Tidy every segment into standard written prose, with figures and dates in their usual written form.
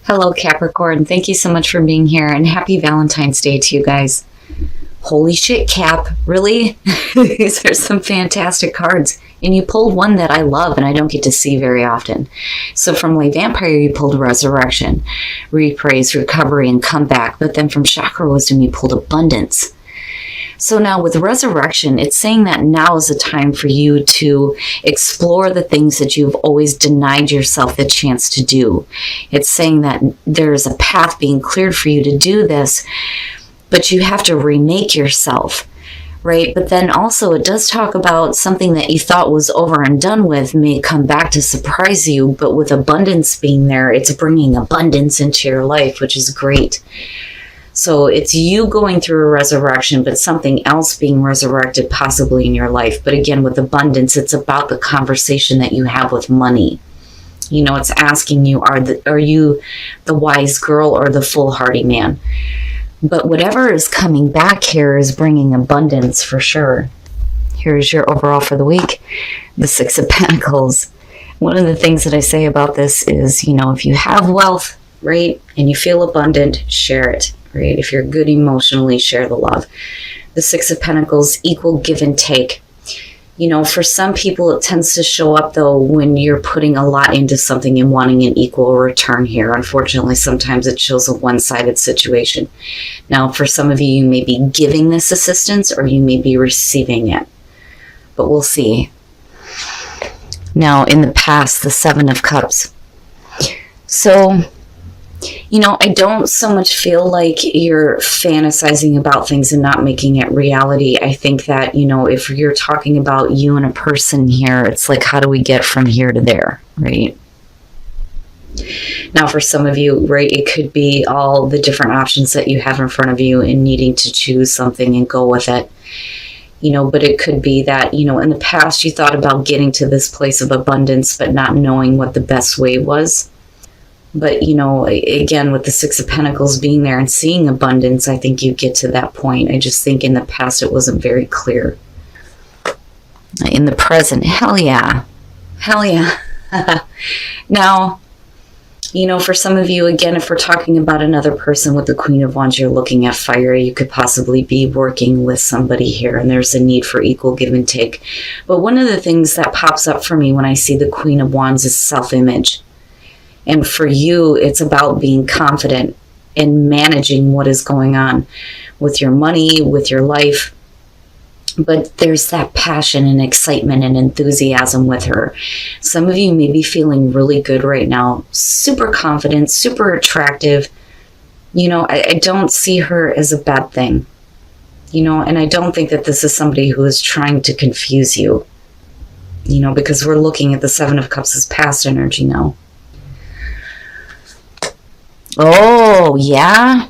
Hello, Capricorn. Thank you so much for being here, and happy Valentine's Day to you guys. Holy shit, Cap. Really? These are some fantastic cards. And you pulled one that I love and I don't get to see very often. So from Lay Vampire, you pulled Resurrection, Reprise, Recovery, and Comeback. But then from Chakra Wisdom, you pulled Abundance. So now with Resurrection, it's saying that now is the time for you to explore the things that you've always denied yourself the chance to do. It's saying that there is a path being cleared for you to do this, but you have to remake yourself, right? But then also it does talk about something that you thought was over and done with may come back to surprise you, but with abundance being there, it's bringing abundance into your life, which is great. So it's you going through a resurrection, but something else being resurrected possibly in your life. But again, with abundance, it's about the conversation that you have with money. You know, it's asking you, are you the wise girl or the foolhardy man? But whatever is coming back here is bringing abundance for sure. Here's your overall for the week. The Six of Pentacles. One of the things that I say about this is, you know, if you have wealth, right, and you feel abundant, share it. Right? If you're good emotionally, share the love. The Six of Pentacles, equal give and take. You know, for some people, it tends to show up, though, when you're putting a lot into something and wanting an equal return here. Unfortunately, sometimes it shows a one-sided situation. Now, for some of you, you may be giving this assistance or you may be receiving it. But we'll see. Now, in the past, the Seven of Cups. So, you know, I don't so much feel like you're fantasizing about things and not making it reality. I think that, you know, if you're talking about you and a person here, it's like, how do we get from here to there, right? Now, for some of you, right, it could be all the different options that you have in front of you and needing to choose something and go with it. You know, but it could be that, you know, in the past you thought about getting to this place of abundance, but not knowing what the best way was. But, you know, again, with the Six of Pentacles being there and seeing abundance, I think you get to that point. I just think in the past it wasn't very clear. In the present, hell yeah. Hell yeah. Now, you know, for some of you, again, if we're talking about another person with the Queen of Wands, you're looking at fire. You could possibly be working with somebody here, and there's a need for equal give and take. But one of the things that pops up for me when I see the Queen of Wands is self-image. And for you, it's about being confident and managing what is going on with your money, with your life. But there's that passion and excitement and enthusiasm with her. Some of you may be feeling really good right now, super confident, super attractive. You know, I don't see her as a bad thing. You know, and I don't think that this is somebody who is trying to confuse you. You know, because we're looking at the Seven of Cups as past energy now. Oh, yeah?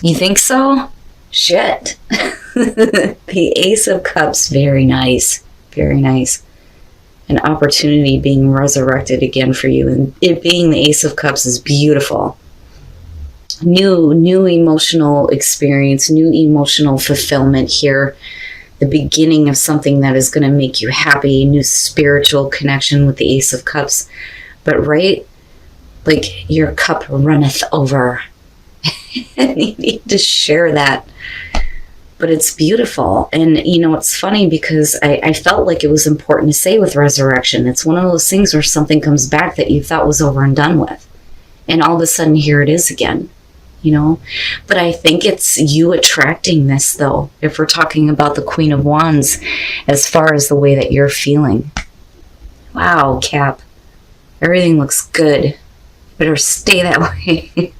You think so? Shit. The Ace of Cups, very nice. Very nice. An opportunity being resurrected again for you. And it being the Ace of Cups is beautiful. New emotional experience, new emotional fulfillment here. The beginning of something that is going to make you happy, new spiritual connection with the Ace of Cups. But right, like your cup runneth over. And you need to share that. But it's beautiful. And, you know, it's funny because I felt like it was important to say with resurrection. It's one of those things where something comes back that you thought was over and done with. And all of a sudden, here it is again. You know, but I think it's you attracting this, though, if we're talking about the Queen of Wands, as far as the way that you're feeling. Wow, Cap. Everything looks good. Better stay that way.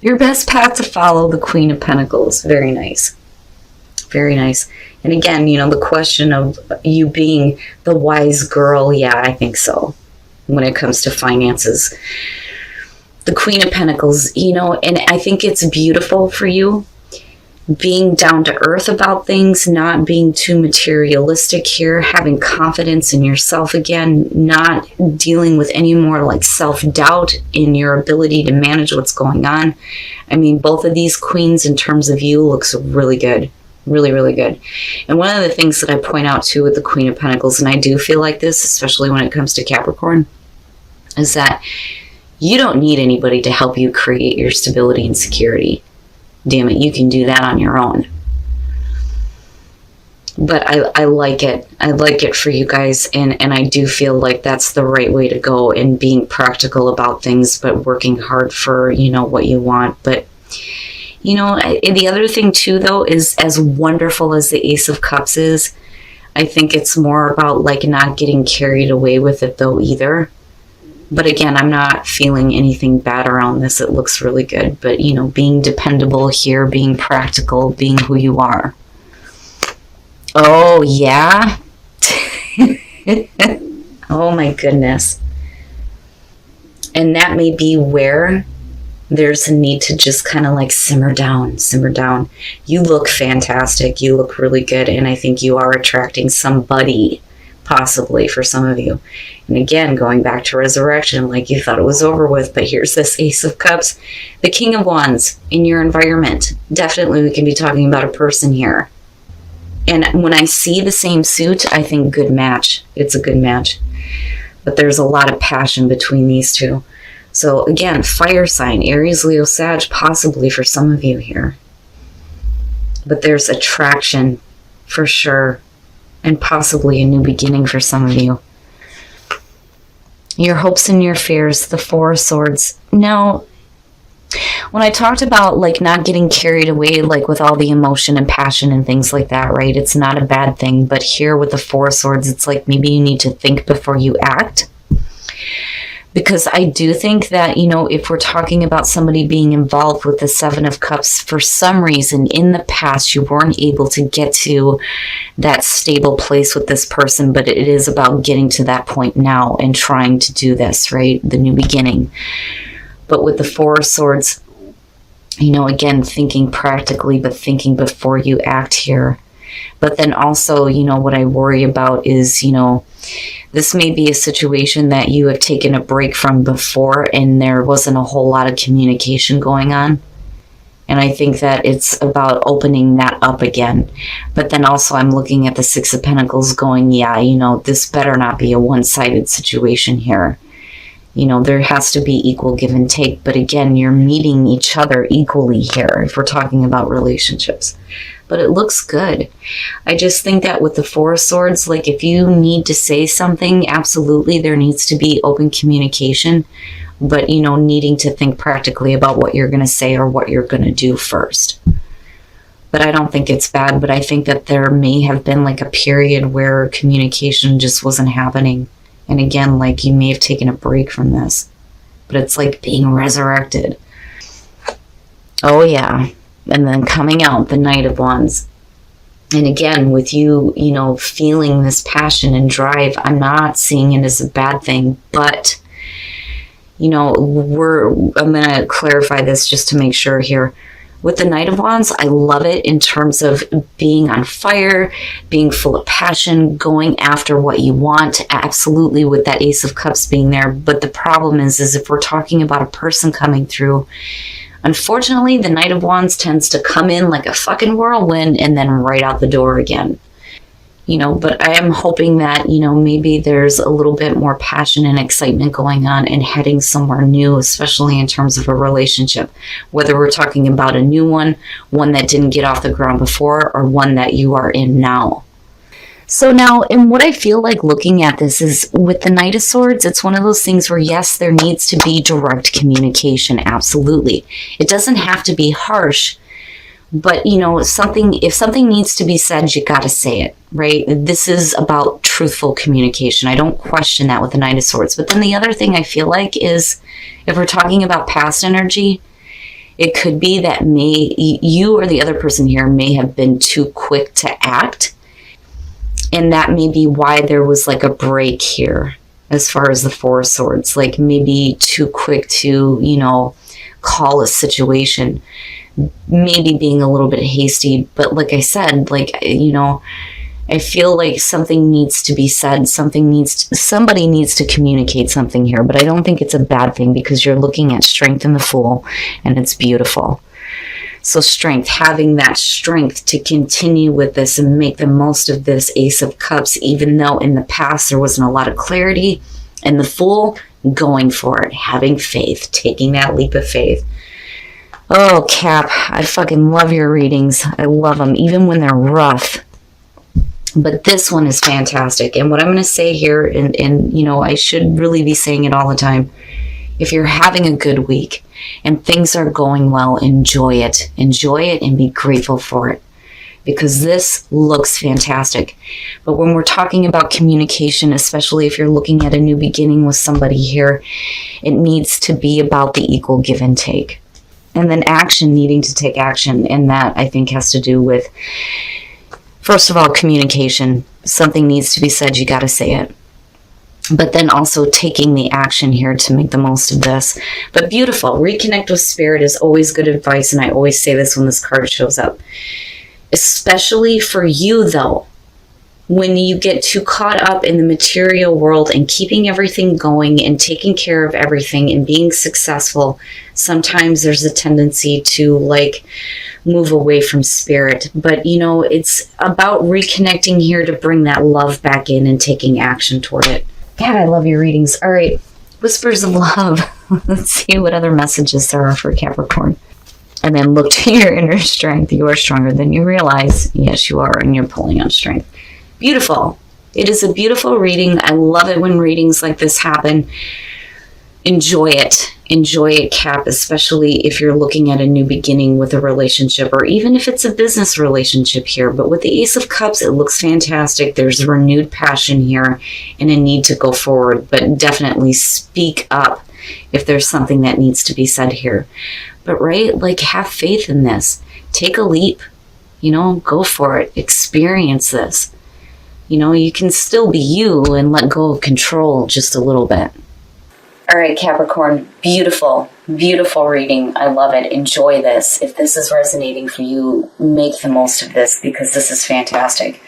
Your best path to follow, the Queen of Pentacles. Very nice. Very nice. And again, you know, the question of you being the wise girl, yeah, I think so, when it comes to finances. The Queen of Pentacles, you know, and I think it's beautiful for you being down to earth about things, not being too materialistic here, having confidence in yourself again, not dealing with any more like self-doubt in your ability to manage what's going on. I mean, both of these queens in terms of you looks really good. Really, really good. And one of the things that I point out too with the Queen of Pentacles, and I do feel like this, especially when it comes to Capricorn, is that You don't need anybody to help you create your stability and security. Damn it, you can do that on your own. But I like it. I like it for you guys, and I do feel like that's the right way to go in being practical about things, but working hard for, you know, what you want. But, you know, the other thing too, though, is as wonderful as the Ace of Cups is, I think it's more about like not getting carried away with it though either. But again, I'm not feeling anything bad around this. It looks really good. But, you know, being dependable here, being practical, being who you are. Oh, yeah? Oh, my goodness. And that may be where there's a need to just kind of like simmer down. You look fantastic. You look really good. And I think you are attracting somebody, possibly for some of you. And again, going back to resurrection, like you thought it was over with, but here's this Ace of Cups, the King of Wands in your environment. Definitely we can be talking about a person here. And when I see the same suit, I think good match. It's a good match. But there's a lot of passion between these two. So again, fire sign, Aries, Leo, Sag, possibly for some of you here. But there's attraction for sure. And possibly a new beginning for some of you. Your hopes and your fears, the Four of Swords. Now, when I talked about like not getting carried away like with all the emotion and passion and things like that, right? It's not a bad thing. But here with the Four of Swords, it's like maybe you need to think before you act. Because I do think that, you know, if we're talking about somebody being involved with the Seven of Cups, for some reason in the past you weren't able to get to that stable place with this person, but it is about getting to that point now and trying to do this, right? The new beginning. But with the Four of Swords, you know, again, thinking practically, but thinking before you act here. But then also, you know, what I worry about is, you know, this may be a situation that you have taken a break from before and there wasn't a whole lot of communication going on. And I think that it's about opening that up again. But then also I'm looking at the Six of Pentacles going, yeah, you know, this better not be a one-sided situation here. You know, there has to be equal give and take. But again, you're meeting each other equally here if we're talking about relationships. But it looks good. I just think that with the Four of Swords, like if you need to say something, absolutely, there needs to be open communication. But, you know, needing to think practically about what you're going to say or what you're going to do first. But I don't think it's bad. But I think that there may have been like a period where communication just wasn't happening. And again, like you may have taken a break from this. But it's like being resurrected. Oh, yeah. And then coming out, the Knight of Wands. And again, with you, you know, feeling this passion and drive, I'm not seeing it as a bad thing. But, you know, I'm going to clarify this just to make sure here. With the Knight of Wands, I love it in terms of being on fire, being full of passion, going after what you want. Absolutely, with that Ace of Cups being there. But the problem is if we're talking about a person coming through, unfortunately, the Knight of Wands tends to come in like a fucking whirlwind and then right out the door again. You know, but I am hoping that, you know, maybe there's a little bit more passion and excitement going on and heading somewhere new, especially in terms of a relationship. Whether we're talking about a new one that didn't get off the ground before, or one that you are in now. So now, and what I feel like looking at this is with the Knight of Swords, it's one of those things where, yes, there needs to be direct communication. Absolutely. It doesn't have to be harsh, but, you know, if something needs to be said, you got to say it, right? This is about truthful communication. I don't question that with the Knight of Swords. But then the other thing I feel like is if we're talking about past energy, it could be that you or the other person here may have been too quick to act. And that may be why there was like a break here as far as the Four of Swords, like maybe too quick to, you know, call a situation, maybe being a little bit hasty. But like I said, like, you know, I feel like something needs to be said. Somebody needs to communicate something here, but I don't think it's a bad thing because you're looking at strength in the Fool and it's beautiful. So strength, having that strength to continue with this and make the most of this Ace of Cups, even though in the past there wasn't a lot of clarity. And the Fool, going for it, having faith, taking that leap of faith. Oh, Cap, I fucking love your readings. I love them, even when they're rough. But this one is fantastic. And what I'm going to say here, and you know, I should really be saying it all the time. If you're having a good week and things are going well, enjoy it. Enjoy it and be grateful for it. Because this looks fantastic. But when we're talking about communication, especially if you're looking at a new beginning with somebody here, it needs to be about the equal give and take. And then action, needing to take action. And that, I think, has to do with, first of all, communication. Something needs to be said, you got to say it. But then also taking the action here to make the most of this. But beautiful. Reconnect with spirit is always good advice. And I always say this when this card shows up. Especially for you, though, when you get too caught up in the material world and keeping everything going and taking care of everything and being successful, sometimes there's a tendency to like move away from spirit. But, you know, it's about reconnecting here to bring that love back in and taking action toward it. God, I love your readings. All right, Whispers of Love. Let's see what other messages there are for Capricorn. And then look to your inner strength. You are stronger than you realize. Yes, you are, and you're pulling on strength. Beautiful. It is a beautiful reading. I love it when readings like this happen. Enjoy it. Enjoy it, Cap, especially if you're looking at a new beginning with a relationship, or even if it's a business relationship here. But with the Ace of Cups, it looks fantastic. There's a renewed passion here and a need to go forward, but definitely speak up if there's something that needs to be said here. But right, like, have faith in this. Take a leap. You know, go for it. Experience this. You know, you can still be you and let go of control just a little bit. All right, Capricorn, beautiful, beautiful reading. I love it. Enjoy this. If this is resonating for you, make the most of this because this is fantastic.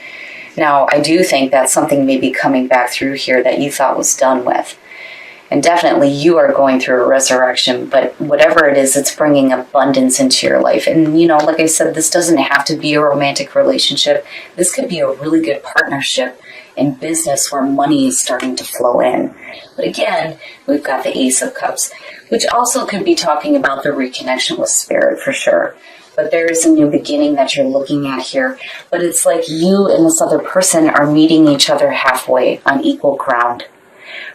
Now, I do think that something may be coming back through here that you thought was done with. And definitely you are going through a resurrection, but whatever it is, it's bringing abundance into your life. And, you know, like I said, this doesn't have to be a romantic relationship. This could be a really good partnership in business where money is starting to flow in. But again, we've got the Ace of Cups, which also could be talking about the reconnection with spirit for sure. But there is a new beginning that you're looking at here. But it's like you and this other person are meeting each other halfway on equal ground.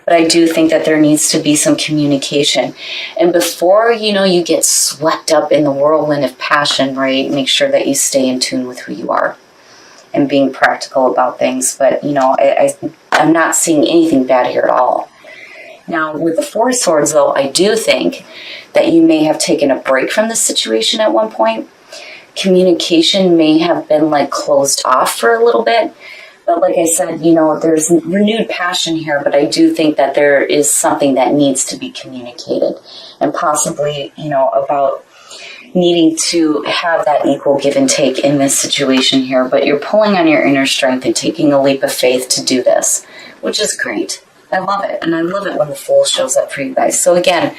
But I do think that there needs to be some communication. And before, you know, you get swept up in the whirlwind of passion, right, make sure that you stay in tune with who you are and being practical about things. But, you know, I'm not seeing anything bad here at all. Now, with the Four of Swords, though, I do think that you may have taken a break from the situation at one point. Communication may have been, like, closed off for a little bit. But like I said, you know, there's renewed passion here, but I do think that there is something that needs to be communicated. And possibly, you know, about needing to have that equal give and take in this situation here. But you're pulling on your inner strength and taking a leap of faith to do this, which is great. I love it. And I love it when the Fool shows up for you guys. So again,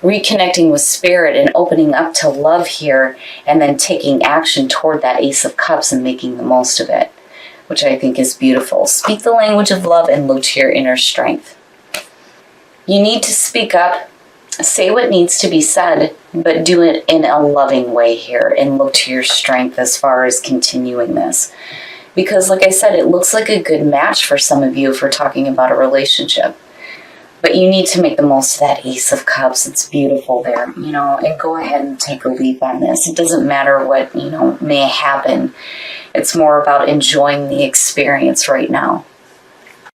reconnecting with spirit and opening up to love here and then taking action toward that Ace of Cups and making the most of it, which I think is beautiful. Speak the language of love and look to your inner strength. You need to speak up, say what needs to be said, but do it in a loving way here and look to your strength as far as continuing this. Because like I said, it looks like a good match for some of you if we're talking about a relationship. But you need to make the most of that Ace of Cups. It's beautiful there, you know, and go ahead and take a leap on this. It doesn't matter what, you know, may happen. It's more about enjoying the experience right now.